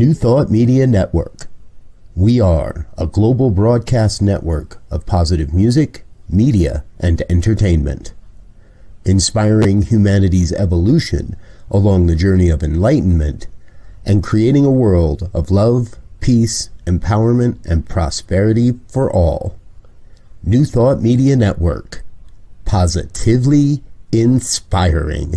New Thought Media Network. We are a global broadcast network of positive music, media, and entertainment, inspiring humanity's evolution along the journey of enlightenment and creating a world of love, peace, empowerment, and prosperity for all. New Thought Media Network. Positively inspiring.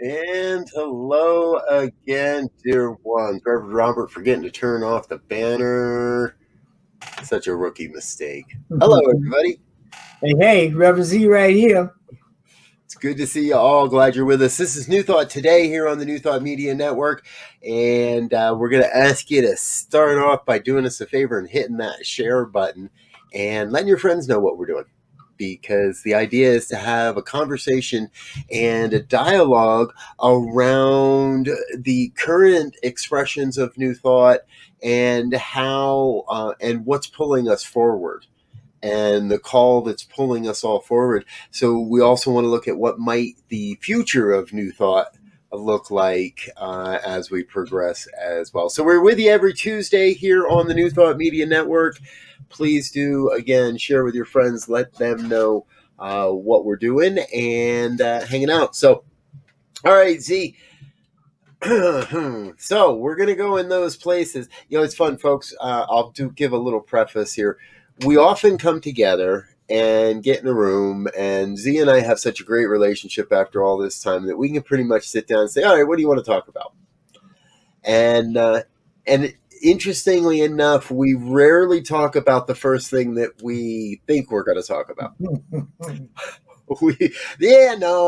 And hello again, dear ones. Reverend Robert forgetting to turn off the banner. Such a rookie mistake. Hello, everybody. Hey, Reverend Z right here. It's good to see you all. Glad you're with us. This is New Thought Today here on the New Thought Media Network. And we're going to ask you to start off by doing us a favor and hitting that share button and letting your friends know what we're doing. Because the idea is to have a conversation and a dialogue around the current expressions of New Thought and how and what's pulling us forward and the call that's pulling us all forward. So we also want to look at what might the future of New Thought look like as we progress as well. So we're with you every Tuesday here on the New Thought Media Network. Please do, again, share with your friends. Let them know what we're doing and hanging out. So, all right, Z. So we're going to go in those places. You know, it's fun, folks. I'll give a little preface here. We often come together and get in a room, and Z and I have such a great relationship after all this time that we can pretty much sit down and say, all right, what do you want to talk about? And interestingly enough, we rarely talk about the first thing that we think we're going to talk about. No,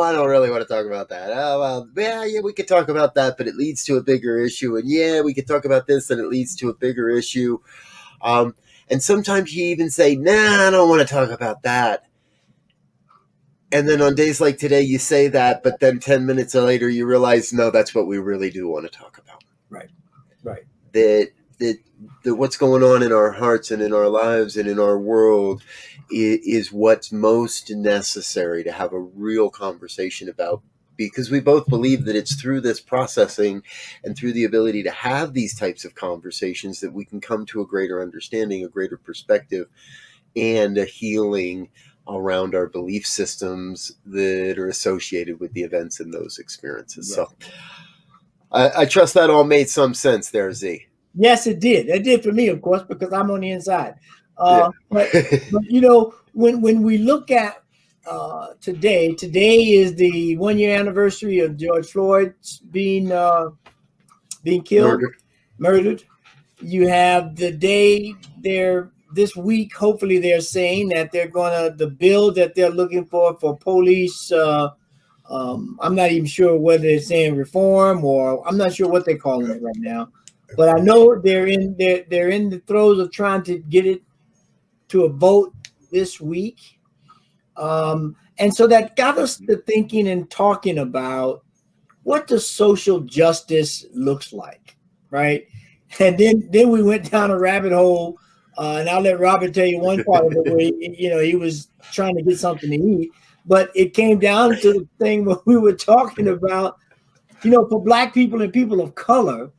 I don't really want to talk about that. Oh, well, yeah, we could talk about that, but it leads to a bigger issue. And yeah, we could talk about this, and it leads to a bigger issue. And sometimes you even say, nah, I don't want to talk about that. And then on days like today, you say that, but then 10 minutes later, you realize, no, that's what we really do want to talk about. Right. That what's going on in our hearts and in our lives and in our world is what's most necessary to have a real conversation about, because we both believe that it's through this processing and through the ability to have these types of conversations that we can come to a greater understanding, a greater perspective, and a healing around our belief systems that are associated with the events and those experiences. Right. So I trust that all made some sense there, Z. Yes, it did. It did for me, of course, because I'm on the inside. But you know, when we look at today is the 1-year anniversary of George Floyd being killed, murdered. You have the day this week. Hopefully, they're saying that the bill that they're looking for police. I'm not even sure whether they're saying reform or I'm not sure what they're calling it right now. But I know they're in the throes of trying to get it to a vote this week. And so that got us to thinking and talking about what the social justice looks like, right? And then we went down a rabbit hole, and I'll let Robert tell you one part of it where he was trying to get something to eat, but it came down to the thing where we were talking about, for Black people and people of color,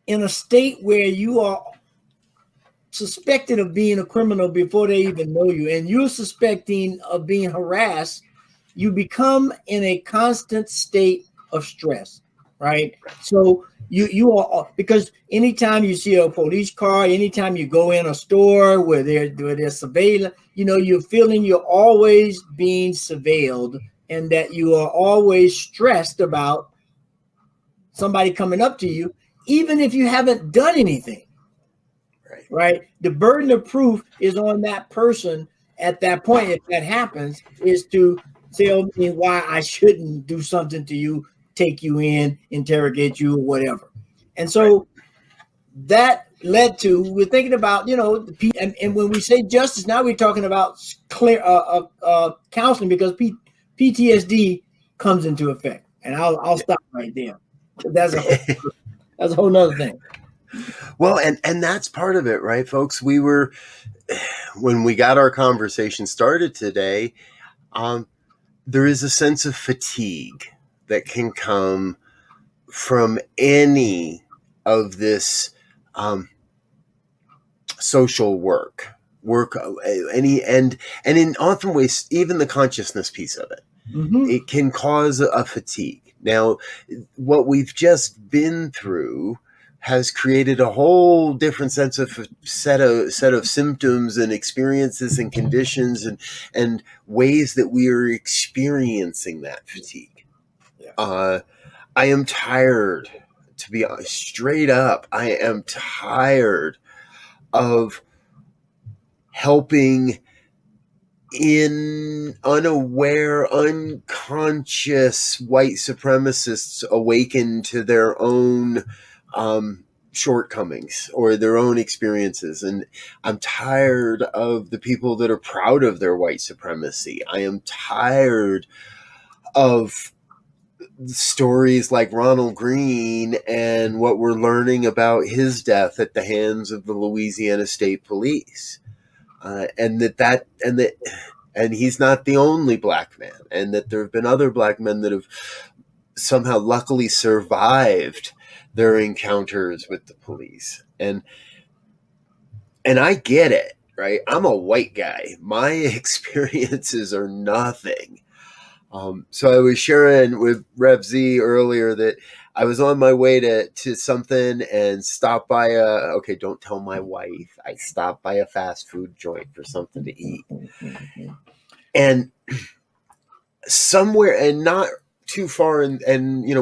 in a state where you are suspected of being a criminal before they even know you, and you're suspecting of being harassed, you become in a constant state of stress, right? So you are, because anytime you see a police car, anytime you go in a store where there's surveillance, you're feeling you're always being surveilled, and that you are always stressed about somebody coming up to you, even if you haven't done anything. Right? The burden of proof is on that person at that point. If that happens, is to tell me why I shouldn't do something to you, take you in, interrogate you, or whatever. And so that led to, we're thinking about, and when we say justice, now we're talking about clear counseling, because PTSD comes into effect. And I'll stop right there. That's a whole nother thing. Well, and that's part of it, right, folks? When we got our conversation started today, there is a sense of fatigue that can come from any of this social work, any and in often ways, even the consciousness piece of it, it can cause a fatigue. Now, what we've just been through has created a whole different set of symptoms and experiences and conditions and ways that we are experiencing that fatigue. Yeah. I am tired, to be straight up. I am tired of helping in unaware, unconscious white supremacists awaken to their own shortcomings or their own experiences. And I'm tired of the people that are proud of their white supremacy. I am tired of stories like Ronald Green and what we're learning about his death at the hands of the Louisiana State Police. And he's not the only black man, and that there have been other black men that have somehow luckily survived their encounters with the police. And I get it, right? I'm a white guy. My experiences are nothing. So I was sharing with REBROADCAST earlier that I was on my way to something and stopped by don't tell my wife, I stopped by a fast food joint for something to eat. And somewhere, and not too far, and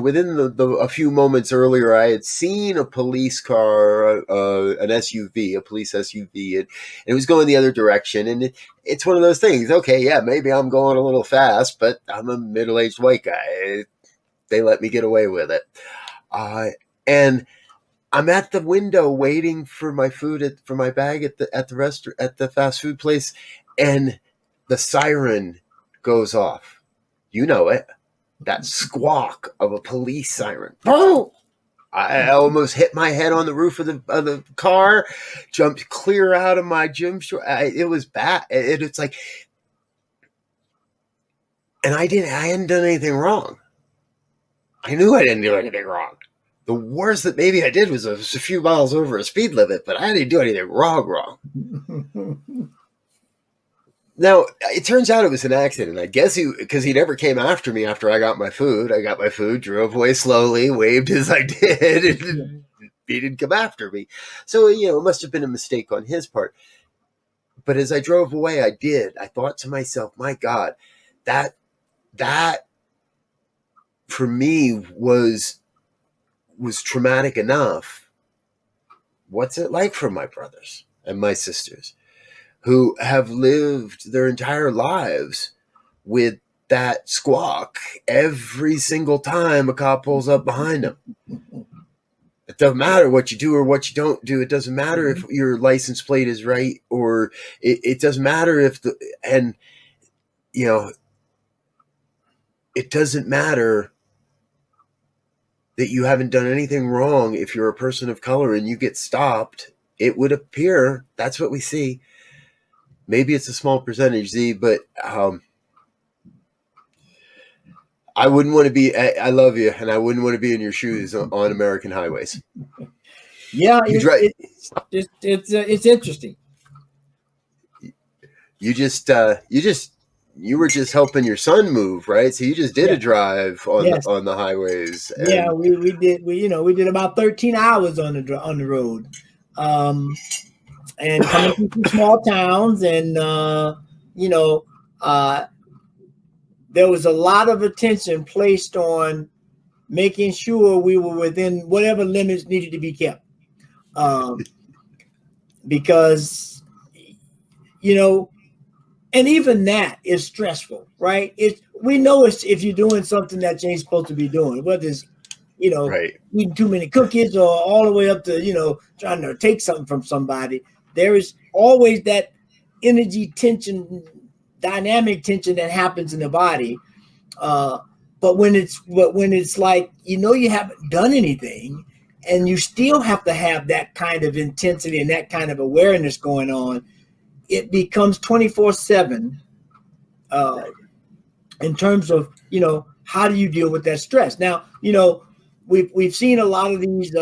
within a few moments earlier, I had seen a police car, an SUV, a police SUV, and it was going the other direction. And it's one of those things. Okay, yeah, maybe I'm going a little fast, but I'm a middle-aged white guy. They let me get away with it. And I'm at the window waiting for my food, for my bag at the fast food place, and the siren goes off. You know it. That squawk of a police siren. Oh! I almost hit my head on the roof of the car, jumped clear out of my gym shorts. It was bad. It's like, and I hadn't done anything wrong. I knew I didn't do anything wrong. The worst that maybe I did was a few miles over a speed limit, but I didn't do anything wrong. Now, it turns out it was an accident. I guess because he never came after me after I got my food. I got my food, drove away slowly, waved as I did, and he didn't come after me. So, it must have been a mistake on his part. But as I drove away, I thought to myself, my God, that for me was traumatic enough. What's it like for my brothers and my sisters who have lived their entire lives with that squawk every single time a cop pulls up behind them? It doesn't matter what you do or what you don't do. It doesn't matter if your license plate is right, or it doesn't matter if it doesn't matter that you haven't done anything wrong. If you're a person of color and you get stopped, it would appear that's what we see. Maybe it's a small percentage, Z, but I wouldn't want to be. I love you, and I wouldn't want to be in your shoes on American highways. Yeah, it's interesting. You were just helping your son move, right? So you just did a drive on the highways. And we did about 13 hours on the road. And coming from small towns, and there was a lot of attention placed on making sure we were within whatever limits needed to be kept, because and even that is stressful, right? We know it's if you're doing something that you ain't supposed to be doing, whether it's eating too many cookies or all the way up to trying to take something from somebody. There is always that energy tension, dynamic tension that happens in the body. But when it's like you haven't done anything, and you still have to have that kind of intensity and that kind of awareness going on, it becomes 24/7 in terms of, how do you deal with that stress? Now, we've seen a lot of these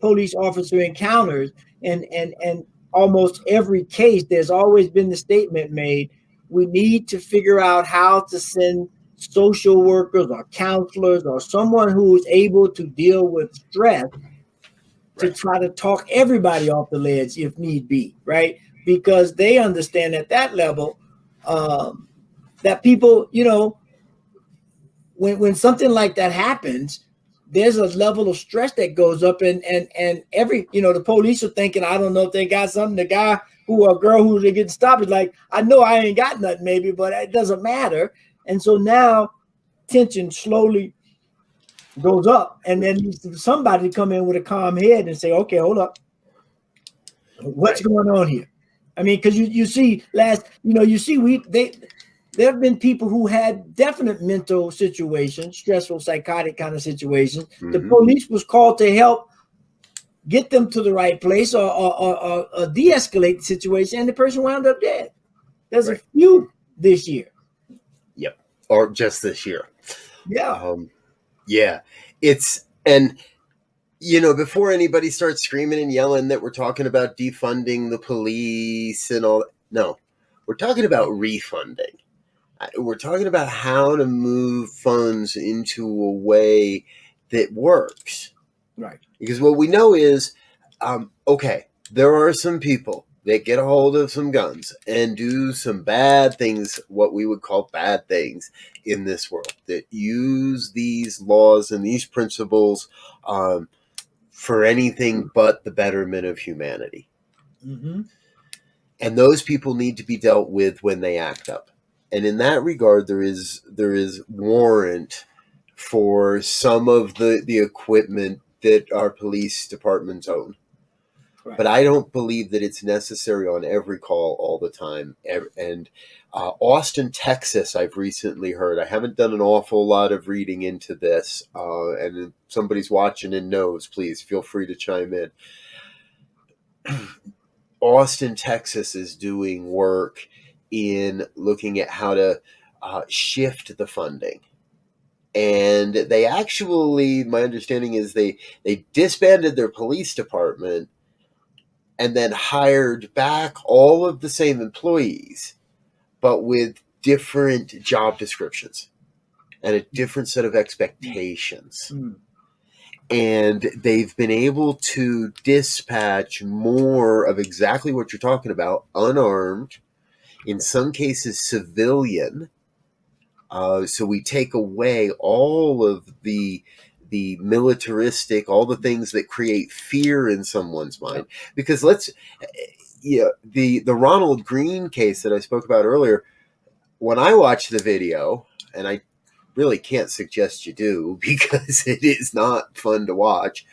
police officer encounters, and almost every case, there's always been the statement made, we need to figure out how to send social workers or counselors or someone who is able to deal with stress to try to talk everybody off the ledge if need be, right? Because they understand at that level that people, when something like that happens, there's a level of stress that goes up, and every, the police are thinking, I don't know if they got something. The guy or girl who they get stopped is like, I know I ain't got nothing, maybe, but it doesn't matter. And so now tension slowly goes up, and then somebody come in with a calm head and say, okay, hold up, what's going on here? I mean, because you see there have been people who had definite mental situations, stressful, psychotic kind of situations. Mm-hmm. The police was called to help get them to the right place or de-escalate the situation, and the person wound up dead. There's a few this year. Yep. Or just this year. Yeah. Yeah. It's, and, before anybody starts screaming and yelling that we're talking about defunding the police and all, no, we're talking about refunding. We're talking about how to move funds into a way that works. Right. Because what we know is, okay, there are some people that get a hold of some guns and do some bad things, what we would call bad things in this world, that use these laws and these principles for anything but the betterment of humanity. Mm-hmm. And those people need to be dealt with when they act up. And in that regard, there is warrant for some of the equipment that our police departments own. Right. But I don't believe that it's necessary on every call all the time. And Austin, Texas, I've recently heard. I haven't done an awful lot of reading into this. And if somebody's watching and knows, please feel free to chime in. Austin, Texas is doing work in looking at how to shift the funding. And they actually, my understanding is they disbanded their police department and then hired back all of the same employees, but with different job descriptions and a different set of expectations. Mm. And they've been able to dispatch more of exactly what you're talking about, unarmed, in some cases civilian. So we take away all of the militaristic, all the things that create fear in someone's mind. Because the Ronald Green case that I spoke about earlier, when I watched the video, and I really can't suggest you do because it is not fun to watch,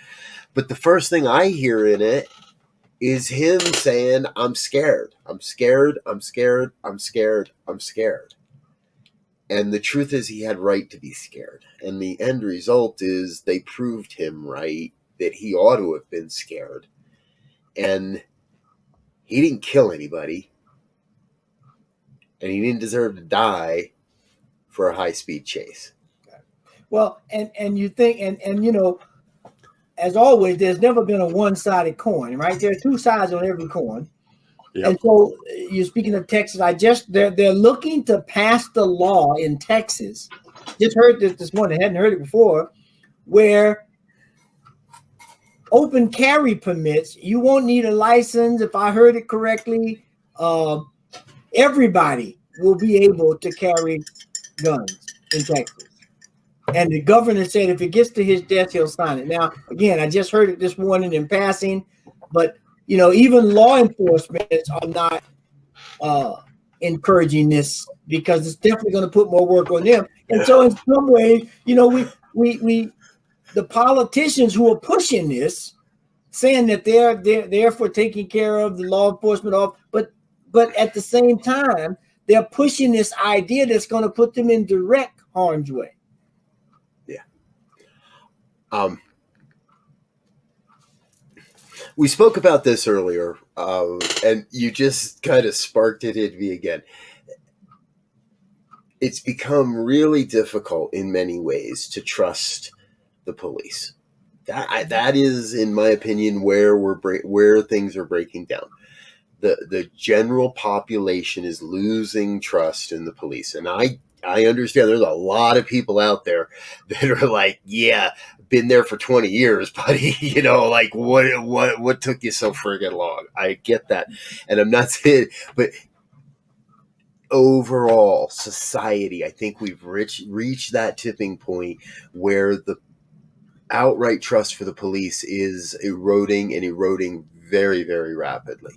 but the first thing I hear in it is him saying, I'm scared. I'm scared. I'm scared. I'm scared. I'm scared. And the truth is he had right to be scared. And the end result is they proved him right, that he ought to have been scared. And he didn't kill anybody. And he didn't deserve to die for a high-speed chase. Well, and you think, and as always, there's never been a one-sided coin, right? There are two sides on every coin. Yep. And so you're speaking of Texas. They're looking to pass the law in Texas. Just heard this morning, hadn't heard it before, where open carry permits, you won't need a license. If I heard it correctly, everybody will be able to carry guns in Texas. And the governor said if it gets to his desk, he'll sign it. Now, again, I just heard it this morning in passing, but even law enforcement are not encouraging this because it's definitely going to put more work on them. And so in some ways, we the politicians who are pushing this, saying that they're for taking care of the law enforcement off, but at the same time, they're pushing this idea that's going to put them in direct harm's way. Yeah. We spoke about this earlier, and you just kind of sparked it in me again. it's become really difficult in many ways to trust the police. That is, in my opinion, where things are breaking down. The general population is losing trust in the police, and I understand there's a lot of people out there that are like, yeah, been there for 20 years, buddy. Like what took you so friggin' long? I get that, and I'm not saying, but overall society, I think we've reached that tipping point where the outright trust for the police is eroding and eroding very, very rapidly.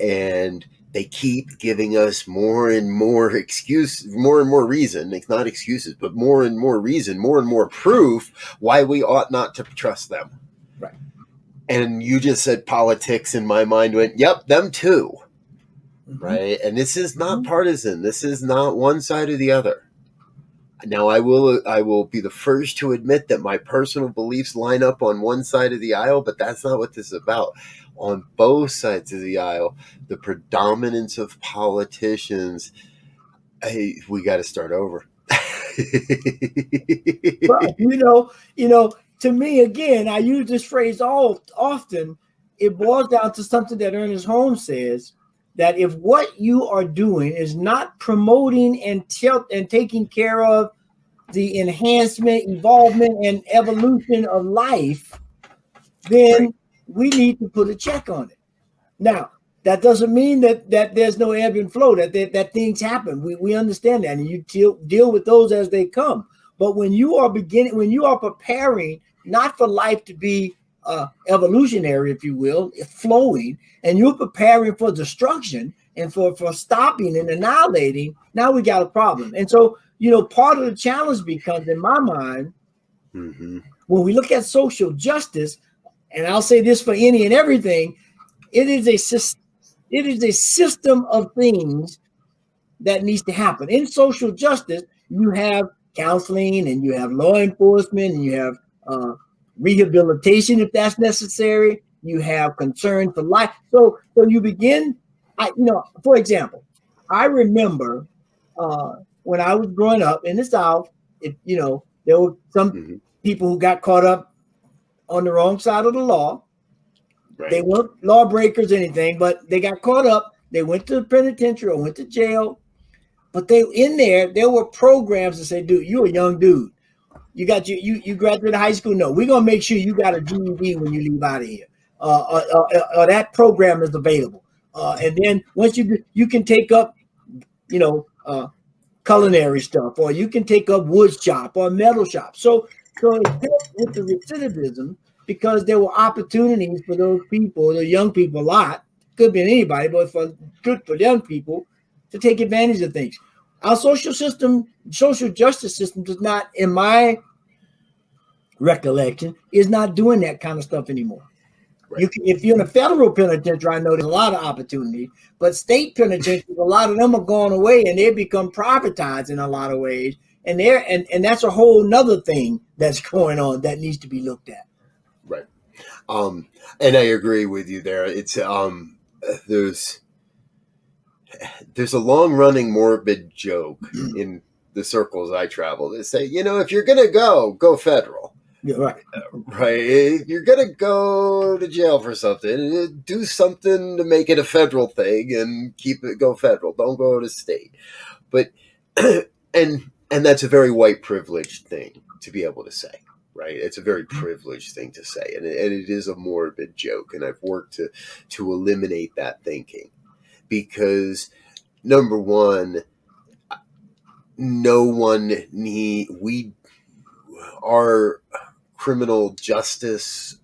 And they keep giving us more and more reason. It's not excuses, but more and more reason, more and more proof why we ought not to trust them. Right. And you just said politics, and my mind went, yep, them too. Mm-hmm. Right. And this is not partisan. This is not one side or the other. Now, I will be the first to admit that my personal beliefs line up on one side of the aisle, but that's not what this is about. On both sides of the aisle, the predominance of politicians, we got to start over. Well, to me, again, I use this phrase often. It boils down to something that Ernest Holmes says, that if what you are doing is not promoting and taking care of the enhancement, evolvement, and evolution of life, then we need to put a check on it. Now, that doesn't mean that there's no ebb and flow, that things happen. We understand that, and you deal with those as they come. But when you are preparing not for life to be evolutionary, if you will, flowing, and you're preparing for destruction and for stopping and annihilating, now we got a problem. And so, part of the challenge becomes, in my mind, when we look at social justice, and I'll say this for any and everything, it is a system of things that needs to happen. In social justice, you have counseling, and you have law enforcement, and you have rehabilitation if that's necessary. You have concern for life. So you begin. For example, I remember when I was growing up in the South, there were some people who got caught up on the wrong side of the law. Right. They weren't lawbreakers or anything, but they got caught up. They went to the penitentiary or went to jail. But there were programs that said, dude, you're a young dude. You graduated high school. No, we're gonna make sure you got a GED when you leave out of here. Or that program is available. And then once you can take up, culinary stuff, or you can take up wood shop or metal shop. So it helped with the recidivism, because there were opportunities for those people, the young people, a lot. Could be anybody, but good for young people to take advantage of things. Our social justice system does not, in my recollection, is not doing that kind of stuff anymore. Right. If you're in a federal penitentiary, I know there's a lot of opportunity, but state penitentiaries, a lot of them have gone away, and they become privatized in a lot of ways. And that's a whole nother thing that's going on that needs to be looked at. Right. And I agree with you there. It's there's a long running morbid joke in the circles I travel that say, if you're going to go federal. Yeah, right. Right. If you're going to go to jail for something, do something to make it a federal thing and go federal. Don't go to state. But, and that's a very white privileged thing to be able to say. Right. It's a very privileged thing to say. And it is a morbid joke. And I've worked to eliminate that thinking, because number one, our criminal justice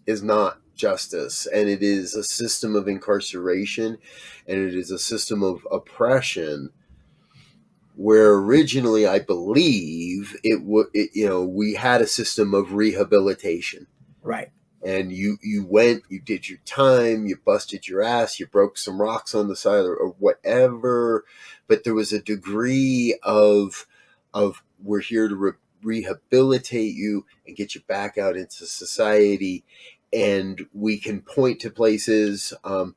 is not justice. And it is a system of incarceration, and it is a system of oppression, where originally, I believe we had a system of rehabilitation. Right. And you went, you did your time, you busted your ass, you broke some rocks on the side or whatever. But there was a degree of we're here to rehabilitate you and get you back out into society. And we can point to places, kind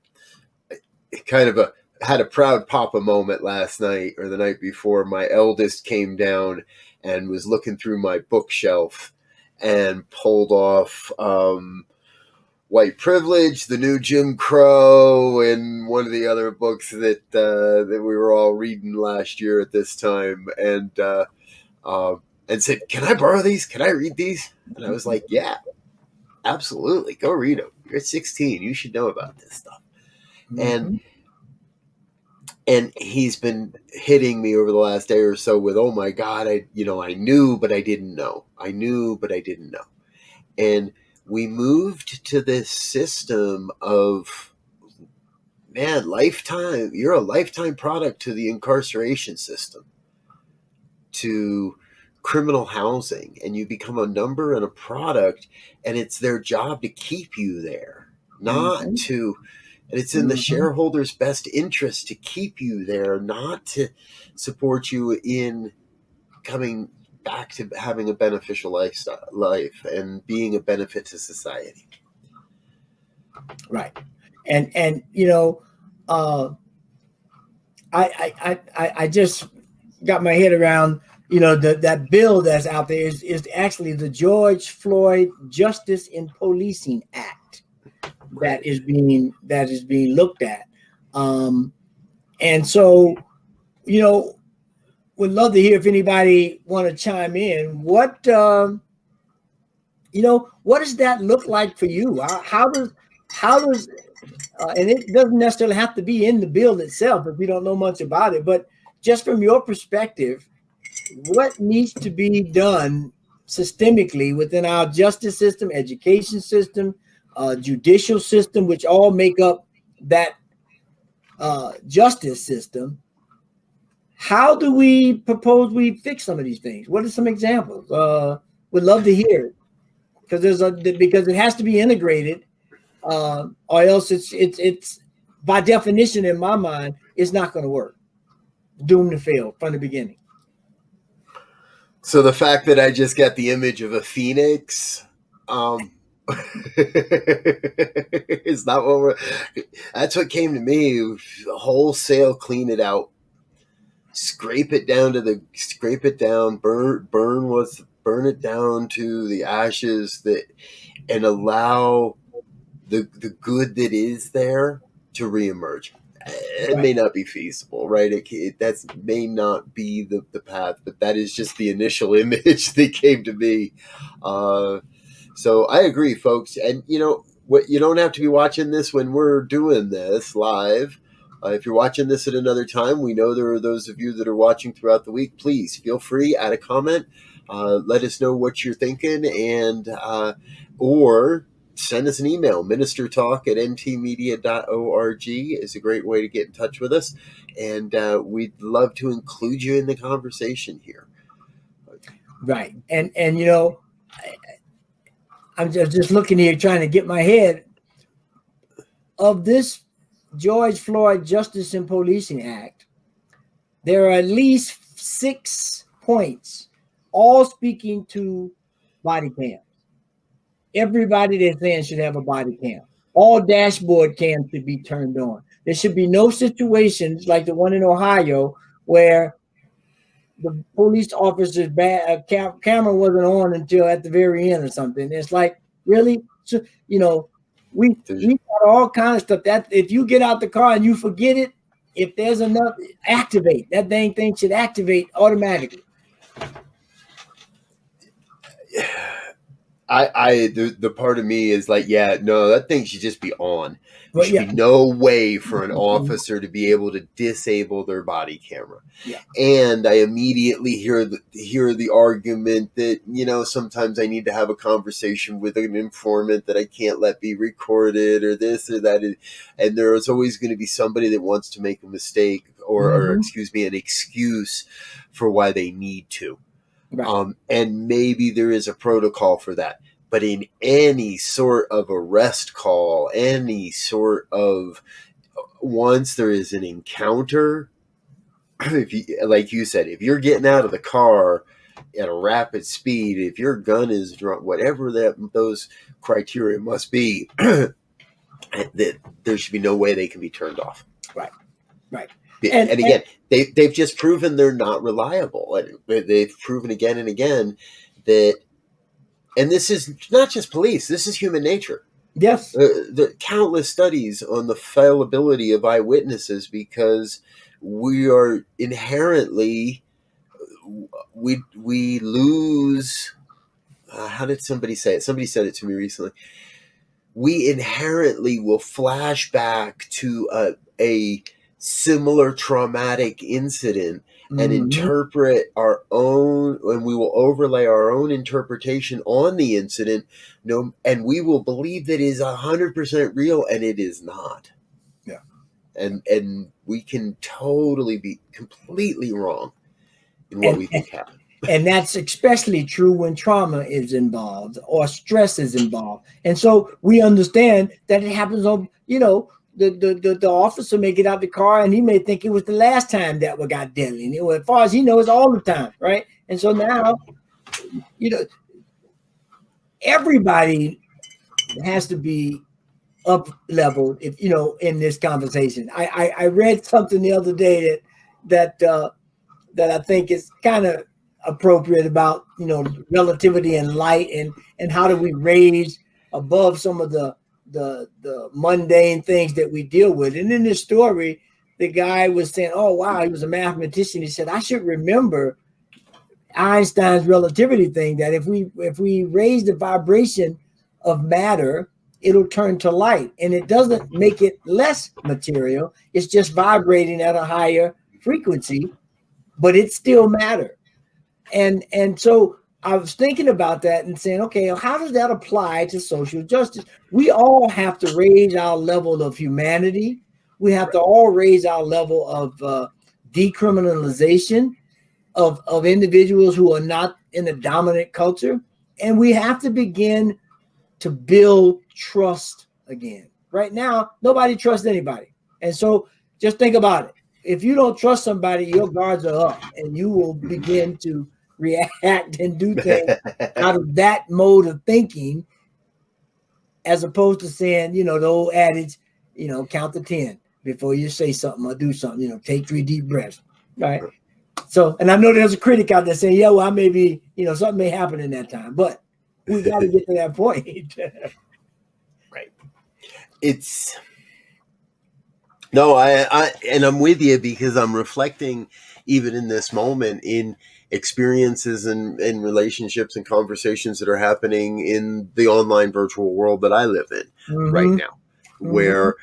of had a proud papa moment last night or the night before. My eldest came down and was looking through my bookshelf and pulled off White Privilege, The New Jim Crow, and one of the other books that we were all reading last year at this time, and said, "Can I borrow these? Can I read these?" And I was like, "Yeah, absolutely, go read them. You're 16, you should know about this stuff." Mm-hmm. And he's been hitting me over the last day or so with, "Oh my God, I knew, but I didn't know. I knew, but I didn't know." And we moved to this system of, man, lifetime. You're a lifetime product to the incarceration system, to criminal housing, and you become a number and a product, and it's their job to keep you there, not to. And it's in the shareholders' best interest to keep you there, not to support you in coming back to having a beneficial life and being a benefit to society. Right. And I just got my head around, that bill that's out there is actually the George Floyd Justice in Policing Act that is being looked at. And so, would love to hear if anybody want to chime in. What does that look like for you? How does and it doesn't necessarily have to be in the bill itself if you don't know much about it, but just from your perspective, what needs to be done systemically within our justice system, education system, judicial system, which all make up that justice system? How do we propose we fix some of these things? What are some examples? Would love to hear it, because it has to be integrated, or else it's by definition in my mind it's not going to work. Doomed to fail from the beginning. So the fact that I just got the image of a phoenix, is not what we're. That's what came to me. Wholesale, clean it out, scrape it down, burn it down to the ashes, and allow the good that is there to reemerge. It may not be feasible, right? That may not be the path, but that is just the initial image that came to me. So I agree, folks. And what, you don't have to be watching this when we're doing this live. If you're watching this at another time, we know there are those of you that are watching throughout the week. Please feel free, add a comment, let us know what you're thinking, and or send us an email. ministertalk@ntmedia.org is a great way to get in touch with us, and we'd love to include you in the conversation here. Right. And I'm just looking here trying to get my head of this George Floyd Justice in Policing Act. There are at least 6 points, all speaking to body cams. Everybody they're saying should have a body cam. All dashboard cams should be turned on. There should be no situations like the one in Ohio where the police officer's camera wasn't on until at the very end or something. It's like, really? So, we got all kinds of stuff. That if you get out the car and you forget it, if there's enough, activate. That dang thing should activate automatically. The part of me is like, yeah, no, that thing should just be on. There should be no way for an officer to be able to disable their body camera. Yeah. And I immediately hear the argument that, sometimes I need to have a conversation with an informant that I can't let be recorded or this or that. And there is always going to be somebody that wants to make a mistake or an excuse for why they need to. Right. And maybe there is a protocol for that. But in any sort of arrest call, any sort of, once there is an encounter, like you said, if you're getting out of the car at a rapid speed, if your gun is drawn, whatever those criteria must be, that there should be no way they can be turned off. Right. Right. And again, they've just proven they're not reliable. And they've proven again and again that, and this is not just police, this is human nature. Yes. The countless studies on the fallibility of eyewitnesses, because we are inherently, we lose, how did somebody say it? Somebody said it to me recently. We inherently will flash back to a similar traumatic incident and interpret our own, and we will overlay our own interpretation on the incident, and we will believe that it is 100% real, and it is not. Yeah. And we can totally be completely wrong in what we think happened. And that's especially true when trauma is involved or stress is involved. And so we understand that it happens on, the officer may get out the car and he may think it was the last time that one got deadly. And as far as he knows, all the time, right? And so now, everybody has to be up leveled, if in this conversation. I read something the other day that I think is kind of appropriate about relativity and light, and how do we raise above some of the mundane things that we deal with. And in this story, the guy was saying, oh wow, he was a mathematician. He said, I should remember Einstein's relativity thing, that if we raise the vibration of matter, it'll turn to light, and it doesn't make it less material. It's just vibrating at a higher frequency, but it's still matter. And so I was thinking about that and saying, okay, how does that apply to social justice? We all have to raise our level of humanity. We have to all raise our level of decriminalization of individuals who are not in a dominant culture. And we have to begin to build trust again. Right now, nobody trusts anybody. And so just think about it. If you don't trust somebody, your guards are up, and you will begin to react and do things out of that mode of thinking, as opposed to saying, the old adage, count to 10 before you say something or do something, take 3 deep breaths, right? So, and I know there's a critic out there saying, yeah, well, I may be, something may happen in that time, but we got to get to that point. Right. No, and I'm with you, because I'm reflecting even in this moment in experiences and relationships and conversations that are happening in the online virtual world that I live in right now, where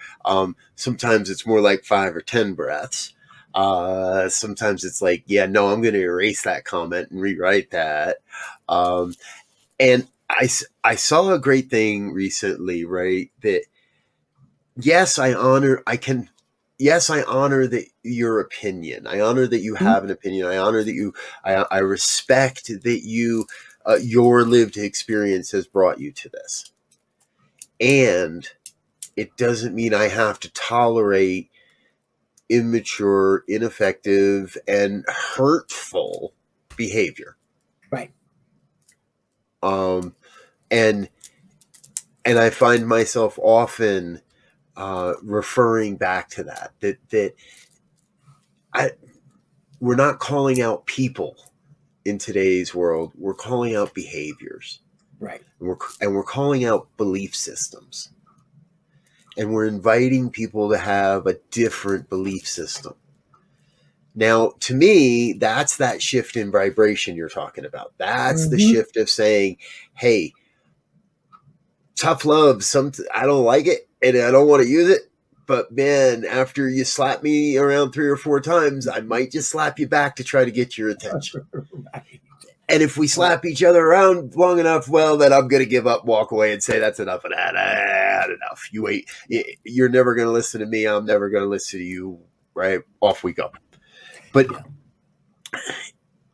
sometimes it's more like 5 or 10 breaths. Sometimes it's like, yeah, no, I'm going to erase that comment and rewrite that. And I saw a great thing recently, right? That yes, I honor that your opinion. I honor that you have an opinion. I honor that I respect that your lived experience has brought you to this. And it doesn't mean I have to tolerate immature, ineffective, and hurtful behavior. Right. And I find myself often referring back to that we're not calling out people in today's world. We're calling out behaviors. Right. And we're calling out belief systems. And we're inviting people to have a different belief system. Now, to me, that's that shift in vibration you're talking about. That's the shift of saying, hey, tough love, I don't like it and I don't want to use it. But man, after you slap me around 3 or 4 times, I might just slap you back to try to get your attention. Right. And if we slap each other around long enough, well, then I'm going to give up, walk away, and say, that's enough of that. I had enough. You wait. You're never going to listen to me. I'm never going to listen to you. Right? Off we go. But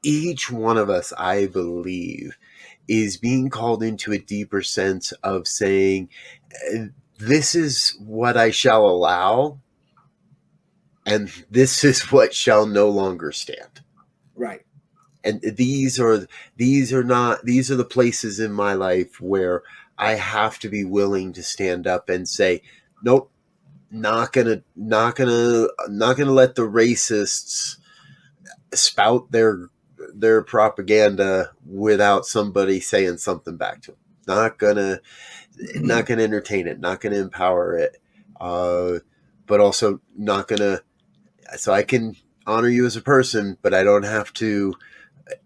each one of us, I believe, is being called into a deeper sense of saying, this is what I shall allow, and this is what shall no longer stand. Right. And these are the places in my life where I have to be willing to stand up and say, nope, not gonna let the racists spout their propaganda without somebody saying something back to them. Not gonna entertain it, not gonna empower it, but also not gonna. So I can honor you as a person, but I don't have to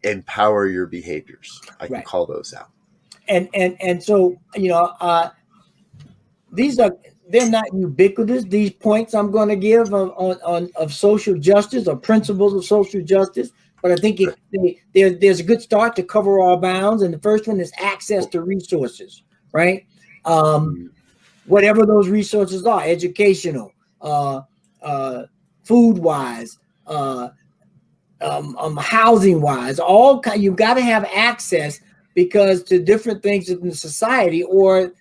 empower your behaviors. I can call those out. And so they're not ubiquitous. These points I'm going to give on of social justice or principles of social justice, but I think there's a good start to cover all bounds. And the first one is access to resources, right? Whatever those resources are, educational, food wise, housing wise, you've got to have access because to different things in the society, or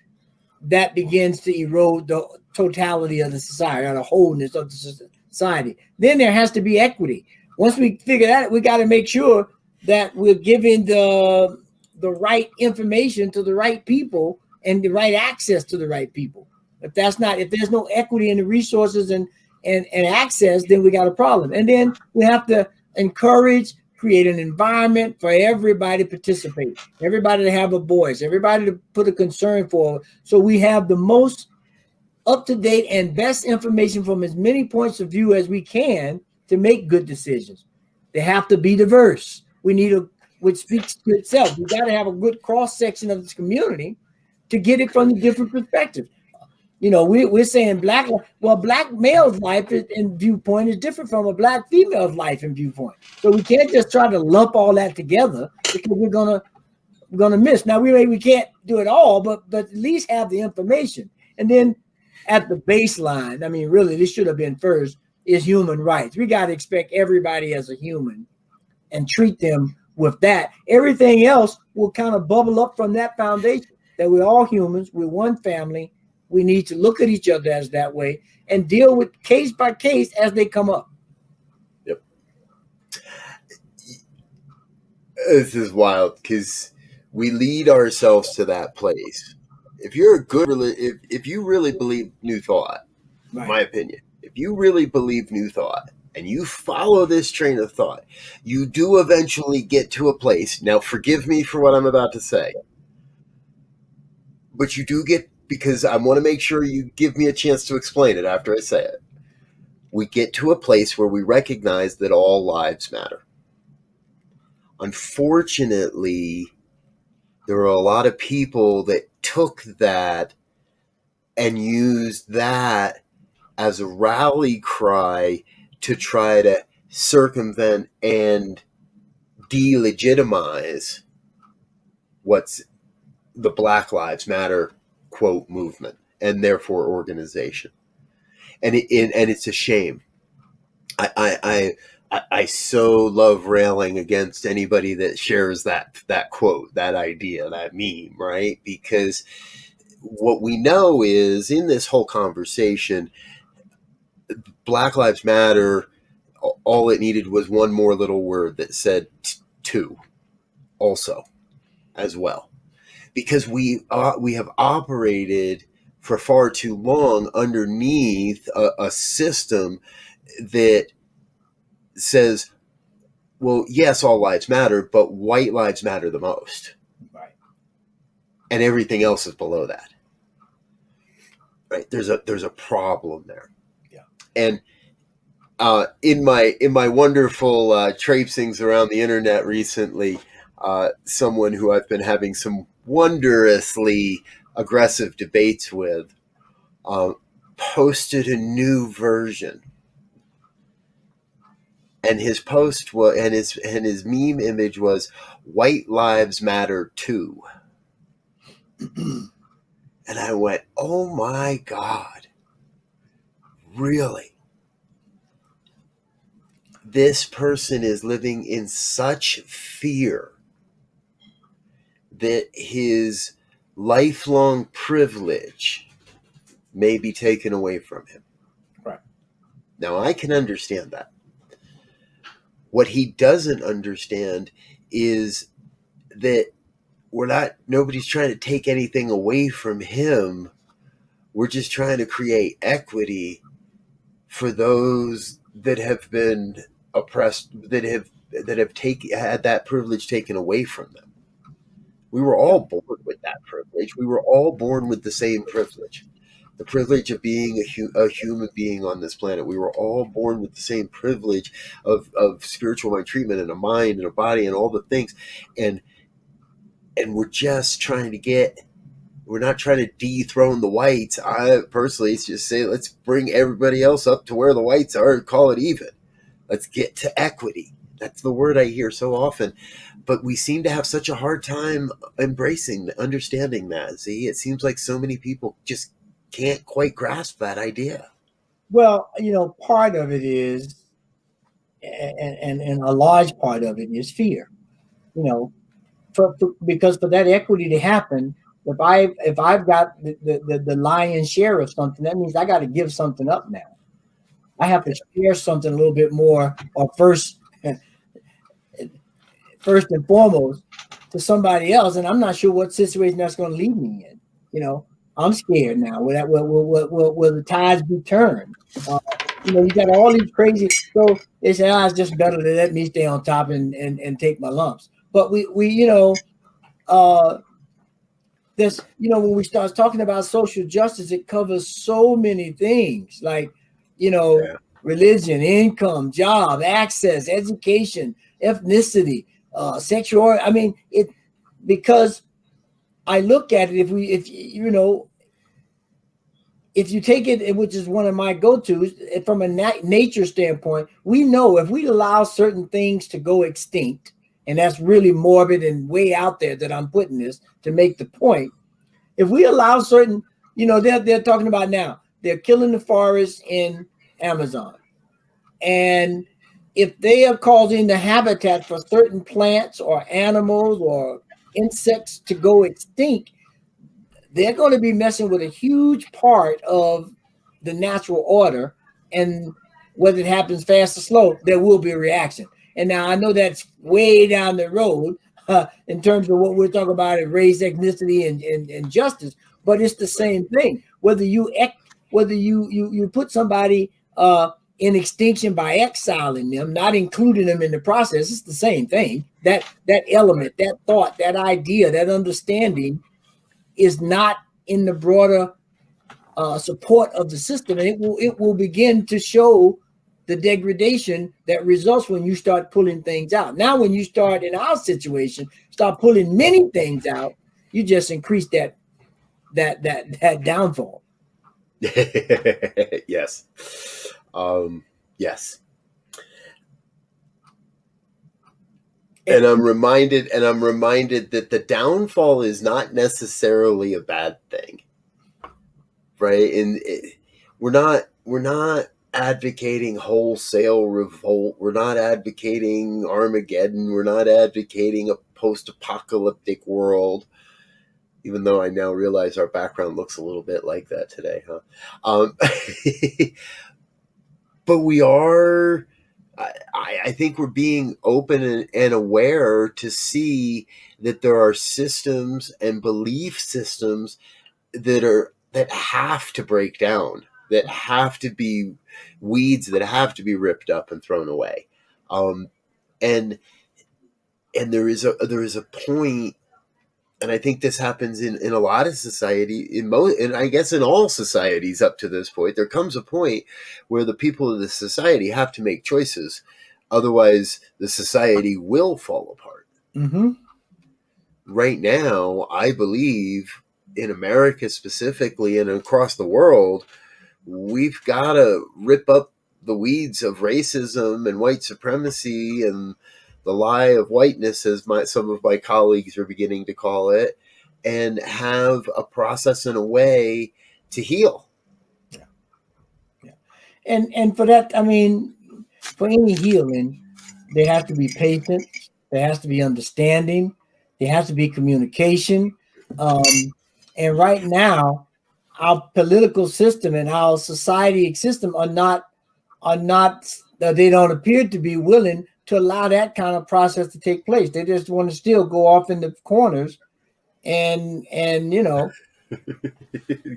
that begins to erode the totality of the society or the wholeness of the society. Then there has to be equity. Once we figure that out, we got to make sure that we're giving the right information to the right people and the right access to the right people. If there's no equity in the resources and access, then we got a problem. And then we have to encourage, create an environment for everybody to participate, everybody to have a voice, everybody to put a concern forward. So we have the most up-to-date and best information from as many points of view as we can to make good decisions. They have to be diverse. Which speaks to itself. We got to have a good cross-section of this community to get it from the different perspectives. We're saying black male's life and viewpoint is different from a black female's life and viewpoint. So we can't just try to lump all that together because we're gonna miss. Now we can't do it all, but at least have the information. And then at the baseline, I mean, really, this should have been first, is human rights. We got to expect everybody as a human and treat them with that. Everything else will kind of bubble up from that foundation that we're all humans, we're one family. We need to look at each other as that way and deal with case by case as they come up. Yep. This is wild because we lead ourselves to that place. If you're a good, if you really believe New Thought, in my opinion, if you really believe New Thought and you follow this train of thought, you do eventually get to a place. Now, forgive me for what I'm about to say, but you do get, because I want to make sure you give me a chance to explain it after I say it. We get to a place where we recognize that all lives matter. Unfortunately, there are a lot of people that took that and used that as a rally cry to try to circumvent and delegitimize what's the Black Lives Matter quote movement and therefore organization, and it's a shame. I so love railing against anybody that shares that quote, that idea, that meme, right? Because what we know is in this whole conversation, Black Lives Matter, all it needed was one more little word that said to also as well. Because we have operated for far too long underneath a system that says, well, yes, all lives matter, but white lives matter the most. Right. And everything else is below that. Right? There's a problem there. Yeah. And in my wonderful traipsings around the internet recently, someone who I've been having some wondrously aggressive debates with posted a new version, and his post was, and his meme image was, "White lives matter too." And I went, "Oh my God, really? This person is living in such fear that his lifelong privilege may be taken away from him." Right. Now, I can understand that. What he doesn't understand is that nobody's trying to take anything away from him We're just trying to create equity for those that have been oppressed, that have had that privilege taken away from them. We were all born with that privilege. We were all born with the same privilege. The privilege of being a human being on this planet. We were all born with the same privilege of spiritual mind treatment and a mind and a body and all the things. And we're just trying to we're not trying to dethrone the whites. I personally just say, let's bring everybody else up to where the whites are and call it even. Let's get to equity. That's the word I hear so often. But we seem to have such a hard time understanding that. See, it seems like so many people just can't quite grasp that idea. Well, part of it is, and a large part of it is fear. Because for that equity to happen, if I've got the lion's share of something, that means I got to give something up now. I have to share something a little bit more, or first and foremost, to somebody else, and I'm not sure what situation that's going to lead me in. I'm scared now. Will the tides be turned? You got all these crazy. So they say, it's just better to let me stay on top and take my lumps. But we this, when we start talking about social justice, it covers so many things, like, religion, income, job, access, education, ethnicity, sexuality. I mean, because I look at it, if you take it, which is one of my go-tos, from a nature standpoint, we know if we allow certain things to go extinct, and that's really morbid and way out there that I'm putting this to make the point. If we allow certain, they're talking about now, they're killing the forests in Amazon. And if they are causing the habitat for certain plants or animals or insects to go extinct, they're going to be messing with a huge part of the natural order. And whether it happens fast or slow, there will be a reaction. And now I know that's way down the road in terms of what we're talking about, race, ethnicity, and justice. But it's the same thing. Whether you put somebody in extinction by exiling them, not including them in the process, it's the same thing. That element, that thought, that idea, that understanding is not in the broader support of the system, and it will begin to show the degradation that results when you start pulling things out. Now, when you start, in our situation, start pulling many things out, you just increase that downfall. Yes. Yes. And I'm reminded that the downfall is not necessarily a bad thing, right? And we're not advocating wholesale revolt. We're not advocating Armageddon. We're not advocating a post-apocalyptic world, even though I now realize our background looks a little bit like that today, huh? But we are, I think we're being open and aware to see that there are systems and belief systems that have to break down, that have to be weeds, that have to be ripped up and thrown away. And there is a point, and I think this happens in a lot of society, and I guess in all societies up to this point, there comes a point where the people of the society have to make choices. Otherwise, the society will fall apart. Mm-hmm. Right now, I believe, in America specifically and across the world, we've got to rip up the weeds of racism and white supremacy and the lie of whiteness, as some of my colleagues are beginning to call it, and have a process and a way to heal. Yeah. And for that, I mean, for any healing, there has to be patience, there has to be understanding, there has to be communication. And right now, our political system and our society system are not they don't appear to be willing to allow that kind of process to take place. They just want to still go off in the corners and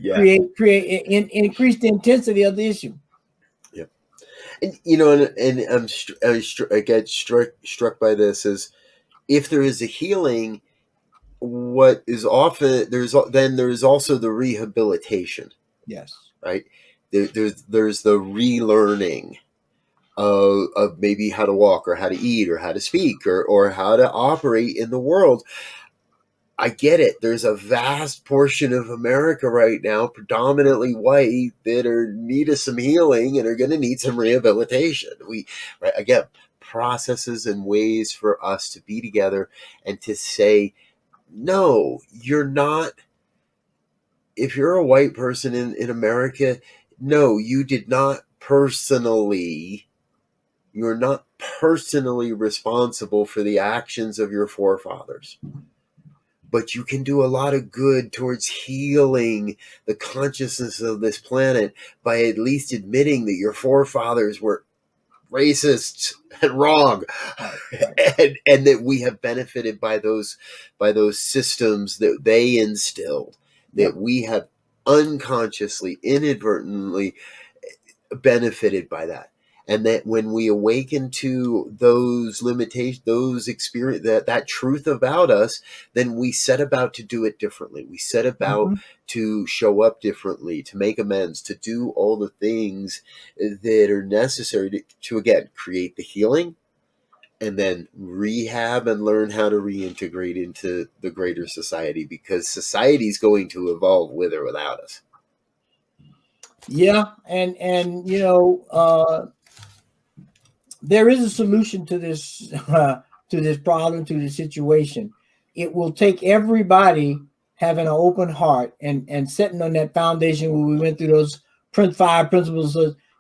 Yeah. Increase the intensity of the issue. Yeah. And I get struck by this is if there is a healing, what is often there's also the rehabilitation. Yes. Right. There's the relearning of maybe how to walk or how to eat or how to speak or how to operate in the world. I get it. There's a vast portion of America right now, predominantly white, that are need of some healing and are going to need some rehabilitation. Right, again, processes and ways for us to be together and to say, no, you're not. If you're a white person in America, no, you're not personally responsible for the actions of your forefathers. But you can do a lot of good towards healing the consciousness of this planet by at least admitting that your forefathers were racist and wrong, and that we have benefited by those systems that they instilled, that we have unconsciously, inadvertently benefited by that. And that when we awaken to those limitations, those experience, that truth about us, then we set about to do it differently. We set about to show up differently, to make amends, to do all the things that are necessary to again create the healing, and then rehab and learn how to reintegrate into the greater society, because society is going to evolve with or without us. Yeah, and there is a solution to this problem, to this situation. It will take everybody having an open heart and setting on that foundation where we went through those five principles,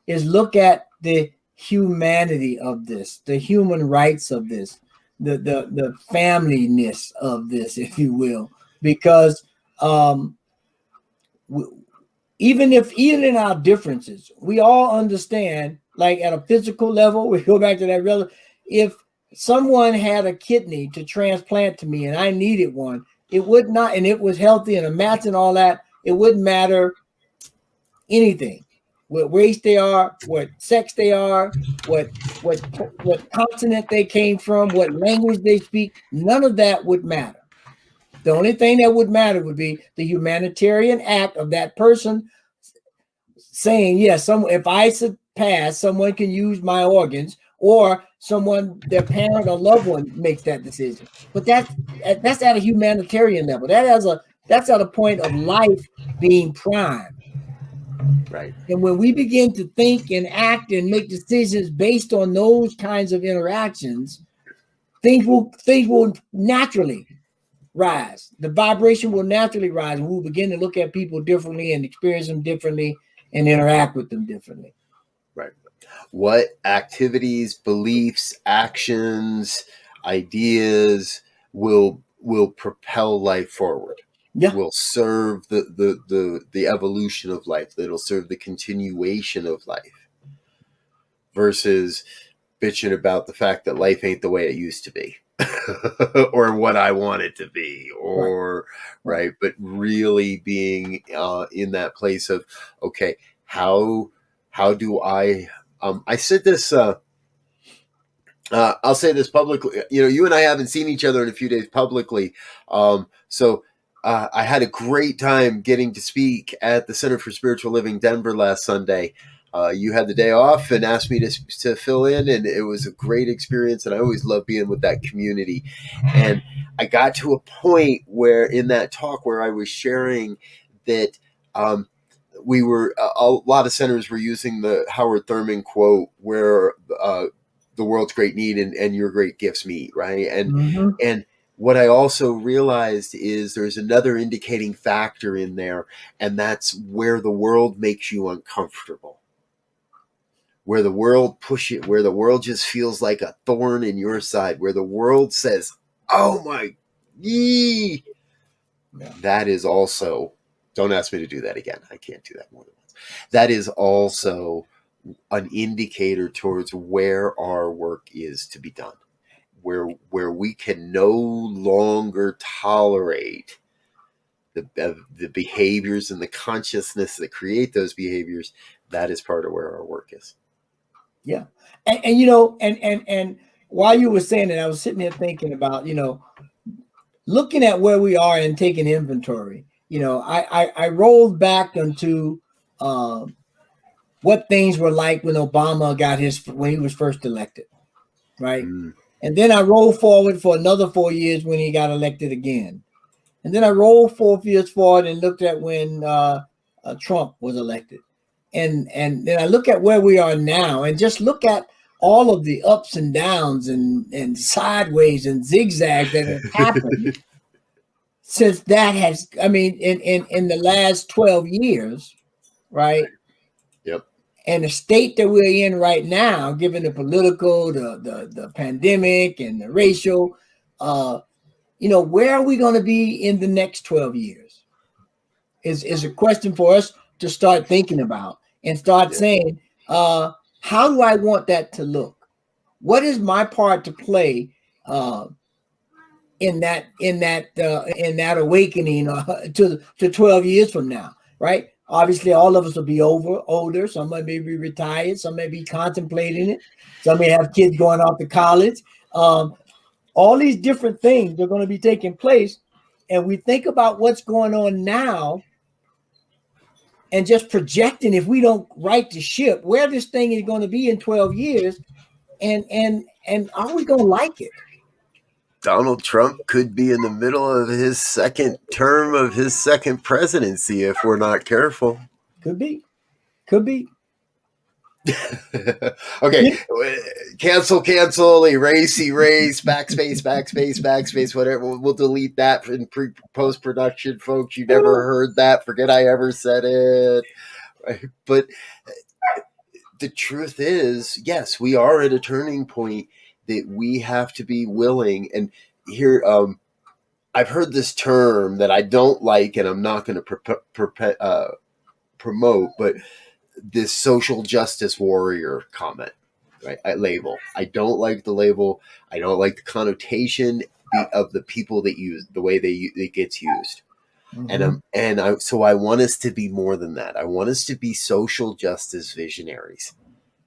is look at the humanity of this, the human rights of this, the familyness of this, if you will, because even in our differences, we all understand, like at a physical level, we go back to that. If someone had a kidney to transplant to me and I needed one, it would not, and it was healthy and a match and all that, it wouldn't matter anything. What race they are, what sex they are, what continent they came from, what language they speak, none of that would matter. The only thing that would matter would be the humanitarian act of that person saying, yes, if I pass, someone can use my organs, or their parent or loved one makes that decision. But that's at a humanitarian level. That's at a point of life being prime. Right. And when we begin to think and act and make decisions based on those kinds of interactions, things will naturally rise. The vibration will naturally rise, and we'll begin to look at people differently and experience them differently and interact with them differently. Right. What activities, beliefs, actions, ideas will propel life forward? Yeah. Will serve the evolution of life. That'll serve the continuation of life. Versus bitching about the fact that life ain't the way it used to be. Or what I want it to be, or right. But really being in that place of, okay, how do I said this I'll say this publicly. You and I haven't seen each other in a few days publicly, so I had a great time getting to speak at the Center for Spiritual Living Denver last Sunday. You had the day off and asked me to fill in, and it was a great experience. And I always love being with that community. And I got to a point where in that talk where I was sharing that we were a lot of centers were using the Howard Thurman quote, where the world's great need and your great gifts meet, right? And what I also realized is there's another indicating factor in there, and that's where the world makes you uncomfortable. Where the world where the world just feels like a thorn in your side, where the world says, oh my, yee. That is also, don't ask me to do that again. I can't do that more than once. That is also an indicator towards where our work is to be done, where we can no longer tolerate the behaviors and the consciousness that create those behaviors, that is part of where our work is. Yeah. And you know, and while you were saying it, I was sitting there thinking about, you know, looking at where we are and taking inventory. You know, I rolled back into what things were like when Obama when he was first elected, right? And then I rolled forward for another 4 years when he got elected again. And then I rolled 4 years forward and looked at when Trump was elected. And then I look at where we are now and just look at all of the ups and downs and sideways and zigzags that have happened since that has, I mean, in the last 12 years, right? Yep. And the state that we're in right now, given the political, the pandemic and the racial, you know, where are we going to be in the next 12 years is a question for us to start thinking about and start saying, how do I want that to look? What is my part to play in that awakening to 12 years from now, right? Obviously, all of us will be older. Some may be retired. Some may be contemplating it. Some may have kids going off to college. All these different things are going to be taking place. And we think about what's going on now and just projecting, if we don't right the ship, where this thing is going to be in 12 years. And are we going to like it? Donald Trump could be in the middle of his second term of his second presidency if we're not careful. Could be. Okay, cancel, erase, backspace, whatever. We'll delete that in post-production, folks. You never heard that. Forget I ever said it. Right? But the truth is, yes, we are at a turning point that we have to be willing. And here, I've heard this term that I don't like, and I'm not going to promote, but this social justice warrior comment, right? Label. I don't like the label. I don't like the connotation of the people that use the way it gets used. Mm-hmm. So I want us to be more than that. I want us to be social justice visionaries.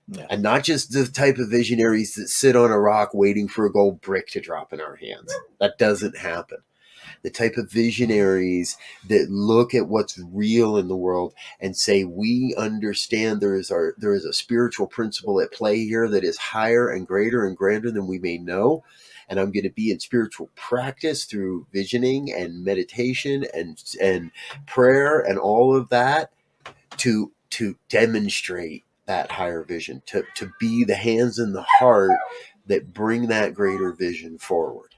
Yeah. And not just the type of visionaries that sit on a rock waiting for a gold brick to drop in our hands. That doesn't happen. The type of visionaries that look at what's real in the world and say, we understand there is a spiritual principle at play here that is higher and greater and grander than we may know. And I'm going to be in spiritual practice through visioning and meditation and prayer and all of that to demonstrate that higher vision, to be the hands and the heart that bring that greater vision forward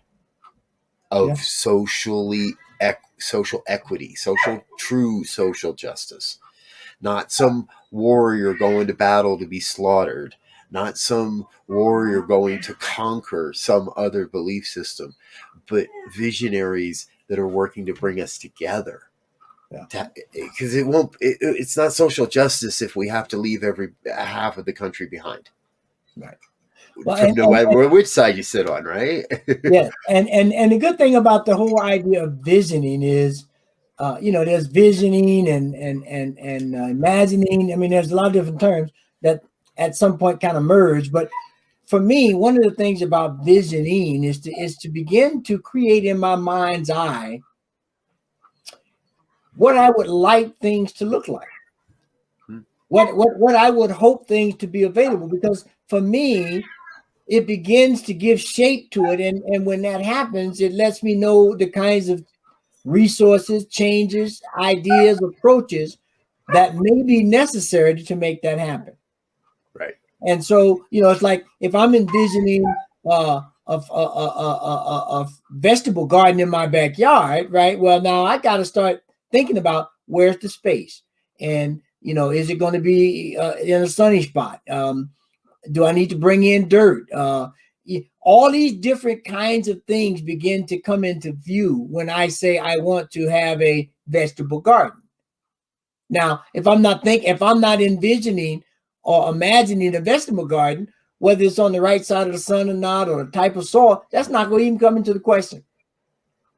of social equity, true social justice. Not some warrior going to battle to be slaughtered, not some warrior going to conquer some other belief system, but visionaries that are working to bring us together. Because it's not social justice if we have to leave every half of the country behind. Right. Well, no matter which side you sit on, right? Yeah. And the good thing about the whole idea of visioning is, there's visioning and imagining. I mean, there's a lot of different terms that at some point kind of merge. But for me, one of the things about visioning is to begin to create in my mind's eye what I would like things to look like, what I would hope things to be available. Because for me, it begins to give shape to it. And when that happens, it lets me know the kinds of resources, changes, ideas, approaches that may be necessary to make that happen. Right. And so, it's like if I'm envisioning a vegetable garden in my backyard, right? Well, now I got to start thinking about where's the space, and is it going to be in a sunny spot? Do I need to bring in dirt? All these different kinds of things begin to come into view when I say I want to have a vegetable garden. Now, if I'm not envisioning or imagining a vegetable garden, whether it's on the right side of the sun or not, or the type of soil, that's not going to even come into the question.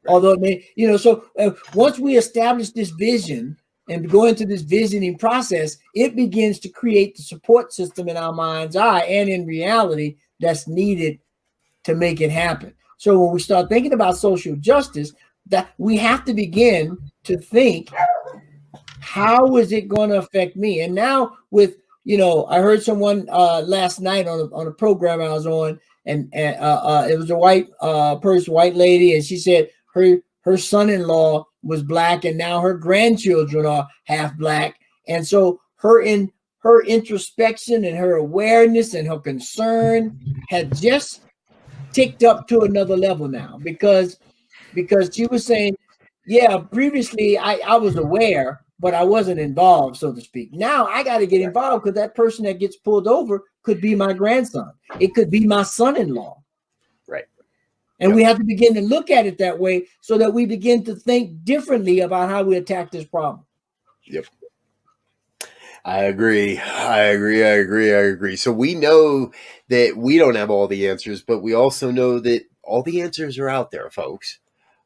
Although it may, so once we establish this vision and go into this visioning process, it begins to create the support system in our mind's eye and in reality that's needed to make it happen. So when we start thinking about social justice, that we have to begin to think, how is it going to affect me? And now with, I heard someone last night on a program I was on, and it was a white white lady, and she said her son-in-law was black, and now her grandchildren are half black, and so her introspection and her awareness and her concern had just ticked up to another level now, because she was saying, yeah, previously I was aware, but I wasn't involved, so to speak. Now I got to get involved, because that person that gets pulled over could be my grandson. It could be my son-in-law. Right. And we have to begin to look at it that way, so that we begin to think differently about how we attack this problem. Yep. I agree. So we know that we don't have all the answers, but we also know that all the answers are out there, folks.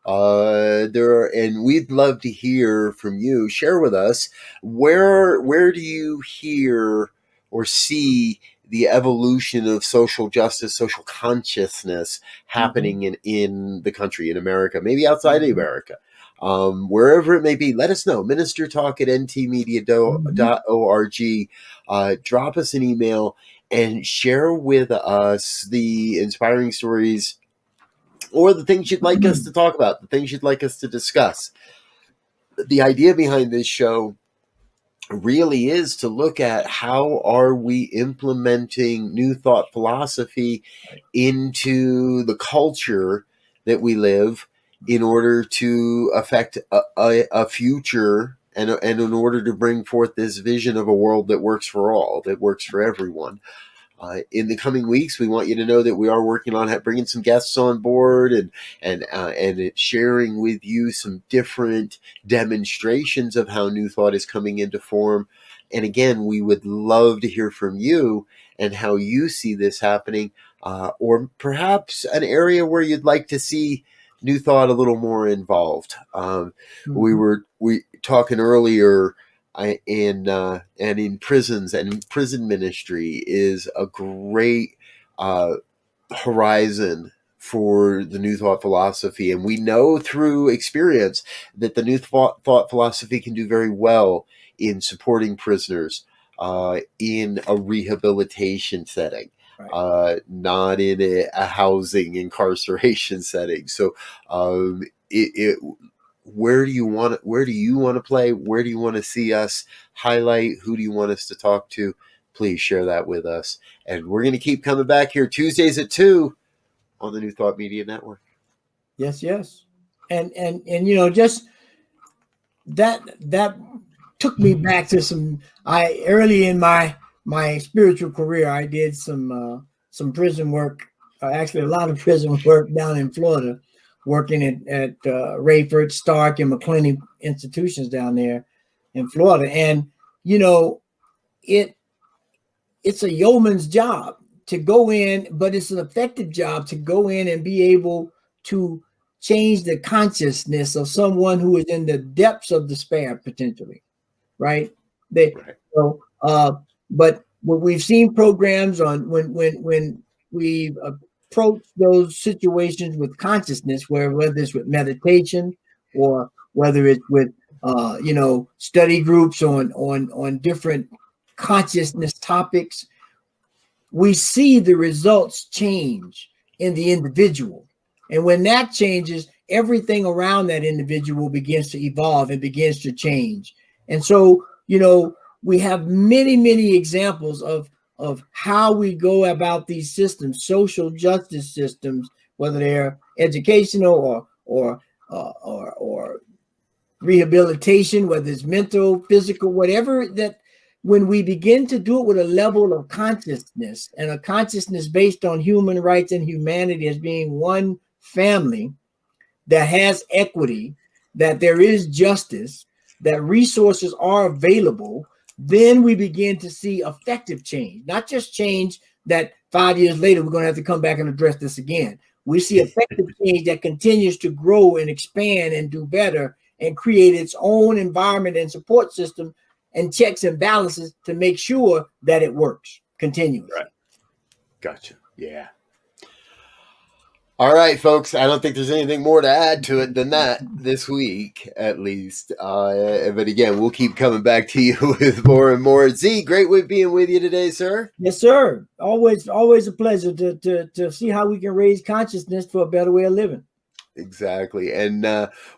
And we'd love to hear from you. Share with us, where do you hear or see the evolution of social justice, social consciousness happening in the country, in America, maybe outside of America, wherever it may be. Let us know. ministertalk@ntmedia.org. Drop us an email and share with us the inspiring stories, or the things you'd like us to talk about, the things you'd like us to discuss. The idea behind this show really is to look at, how are we implementing new thought philosophy into the culture that we live, in order to affect a future, and in order to bring forth this vision of a world that works for all, that works for everyone. In the coming weeks, we want you to know that we are working on bringing some guests on board, and sharing with you some different demonstrations of how new thought is coming into form. And again, we would love to hear from you and how you see this happening, or perhaps an area where you'd like to see new thought a little more involved. We were talking earlier. And in prisons, and prison ministry is a great horizon for the new thought philosophy. And we know through experience that the new thought philosophy can do very well in supporting prisoners in a rehabilitation setting. Right. Not in a housing incarceration setting. So where do you want to play? Where do you want to see us highlight? Who do you want us to talk to? Please share that with us. And we're going to keep coming back here Tuesdays at 2 on the New Thought Media Network. Yes. And just that took me back to early in my spiritual career, I did some prison work, actually a lot of prison work down in Florida, working at Rayford, Stark, and McClenny institutions down there in Florida. And, it's a yeoman's job to go in, but it's an effective job to go in and be able to change the consciousness of someone who is in the depths of despair, potentially, right? But what we've seen programs on when we approach those situations with consciousness, whether it's with meditation, or whether it's with study groups on different consciousness topics, we see the results change in the individual. And when that changes, everything around that individual begins to evolve and begins to change. And so, we have many, many examples of how we go about these systems, social justice systems, whether they're educational or rehabilitation, whether it's mental, physical, whatever, that when we begin to do it with a level of consciousness, and a consciousness based on human rights and humanity as being one family that has equity, that there is justice, that resources are available, then we begin to see effective change, not just change that 5 years later we're going to have to come back and address this again. We see effective change that continues to grow and expand and do better and create its own environment and support system and checks and balances to make sure that it works continuously. Right. Gotcha. Yeah. All right, folks. I don't think there's anything more to add to it than that this week, at least. But again, we'll keep coming back to you with more and more. Z, great with being with you today, sir. Yes, sir. Always a pleasure to see how we can raise consciousness for a better way of living. Exactly. And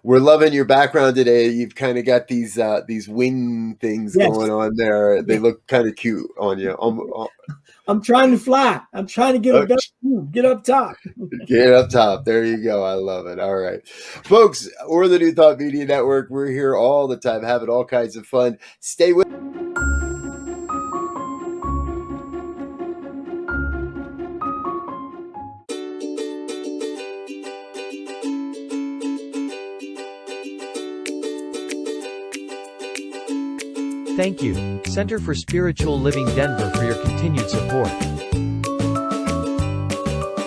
we're loving your background today. You've kind of got these wing things going on there. They look kind of cute on you. I'm trying to fly. I'm trying to get a better view. Get up top. Get up top. There you go. I love it. All right. Folks, we're the New Thought Media Network. We're here all the time, having all kinds of fun. Stay with Thank you, Center for Spiritual Living Denver, for your continued support.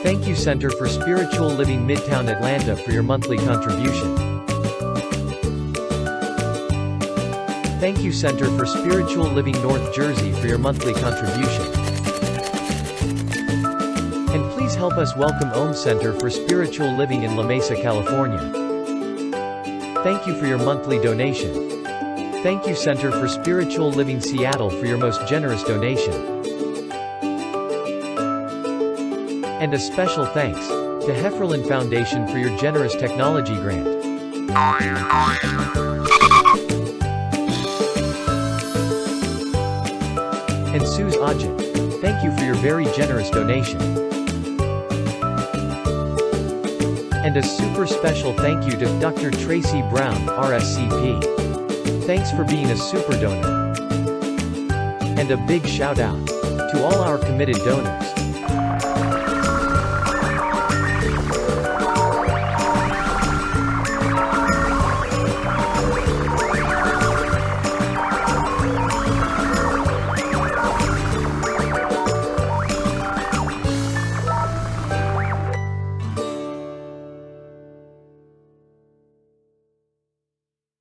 Thank you, Center for Spiritual Living Midtown Atlanta, for your monthly contribution. Thank you, Center for Spiritual Living North Jersey, for your monthly contribution. And please help us welcome Om Center for Spiritual Living in La Mesa, California. Thank you for your monthly donation. Thank you, Center for Spiritual Living Seattle, for your most generous donation. And a special thanks to Hefferlin Foundation for your generous technology grant. And Suze Ajit, thank you for your very generous donation. And a super special thank you to Dr. Tracy Brown, RSCP. Thanks for being a super donor. And a big shout out to all our committed donors.